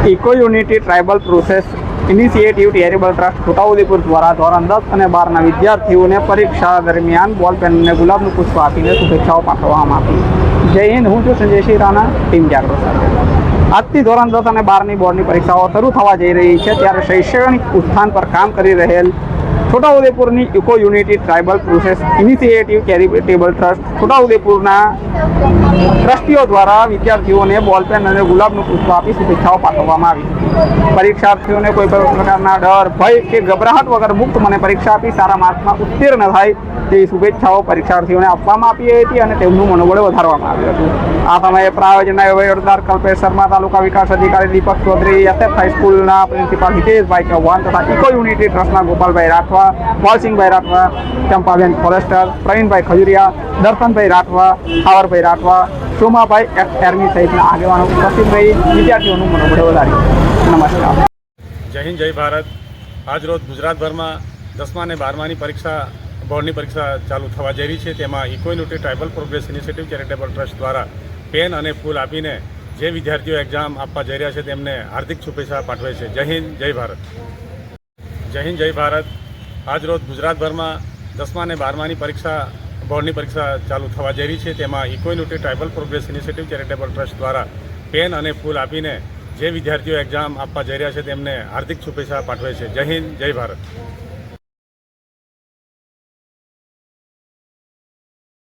Eco unity tribal process initiative charitable trust Chhota Udepur દ્વારા ધોરણ 10 અને 12ના વિદ્યાર્થીઓને પરીક્ષા દરમિયાન બોલપેન અને ગુલાબનું પુષ્પ આપીને શુભેચ્છાઓ પાઠવવામાં આવી. જય હિન્દ. હું છું સંજયસિંહ રાણા, ટીમ જાગૃત સાથે. આજથી ધોરણ 10 અને 12ની બોર્ડની પરીક્ષાઓ શરૂ થવા જઈ રહી છે, ત્યારે શૈક્ષણિક ઉત્થાન પર કામ કરી રહેલ છોટાઉદેપુરની eco unity tribal process initiative charitable trust છોટાઉદેપુરના ટ્રસ્ટીઓ દ્વારા વિદ્યાર્થીઓને બોલપેન અને ગુલાબનું પુષ્પ આપી શુભેચ્છાઓ પાઠવવામાં આવી. પરીક્ષાર્થીઓને કોઈ પણ પ્રકારના ડર, ભય કે ગભરાહટ વગર મુક્ત મને પરીક્ષા આપી સારા માર્ક્સમાં ઉત્તીર્ણ થાય તેવી શુભેચ્છાઓ પરીક્ષાર્થીઓને આપવામાં આવી હતી અને તેમનું મનોબળ વધારવામાં આવ્યું હતું. આ સમયે પ્રાયોજના વહીવટદાર કલ્પેશ શર્મા, તાલુકા વિકાસ અધિકારી દીપક ચૌધરી, SF હાઈસ્કૂલના પ્રિન્સિપાલ હિતેશભાઈ ચૌહાણ તથા ઇકો યુનિટી ટ્રસ્ટના ગોપાલભાઈ રાઠવા, વાલસિંહભાઈ રાઠવા, ચંપાબેન ફોરેસ્ટર, પ્રવીણભાઈ ખજુરિયા, દર્શનભાઈ રાઠવા, ખાવરભાઈ રાઠવા, સોમાભાઈ એર્મી સહિતના આગેવાનો ઉપસ્થિત રહી વિદ્યાર્થીઓનું મનોબળ વધાર્યું. નમસ્કાર. જય હિન્દ, જય ભારત. આજરોજ ગુજરાતભરમાં 10મા અને 12માની પરીક્ષા બોર્ડની પરીક્ષા ચાલુ થવા જઈ રહી છે. તેમાં eco unity tribal progress initiative charitable trust દ્વારા પેન અને ફૂલ આપીને જે વિદ્યાર્થીઓ એક્ઝામ આપવા જઈ રહ્યા છે તેમને હાર્દિક શુભેચ્છા પાઠવે છે. જય હિન્દ, જય ભારત. જય હિન્દ, જય ભારત. આજરોજ ગુજરાતભરમાં 10મા અને 12માની પરીક્ષા બોર્ડની પરીક્ષા ચાલુ થવા જઈ રહી છે. તેમાં eco unity tribal progress initiative charitable trust દ્વારા પેન અને ફૂલ આપીને જે વિદ્યાર્થીઓ એક્ઝામ આપવા જઈ રહ્યા છે તેમને હાર્દિક શુભેચ્છા પાઠવે છે. જય હિન્દ, જય ભારત.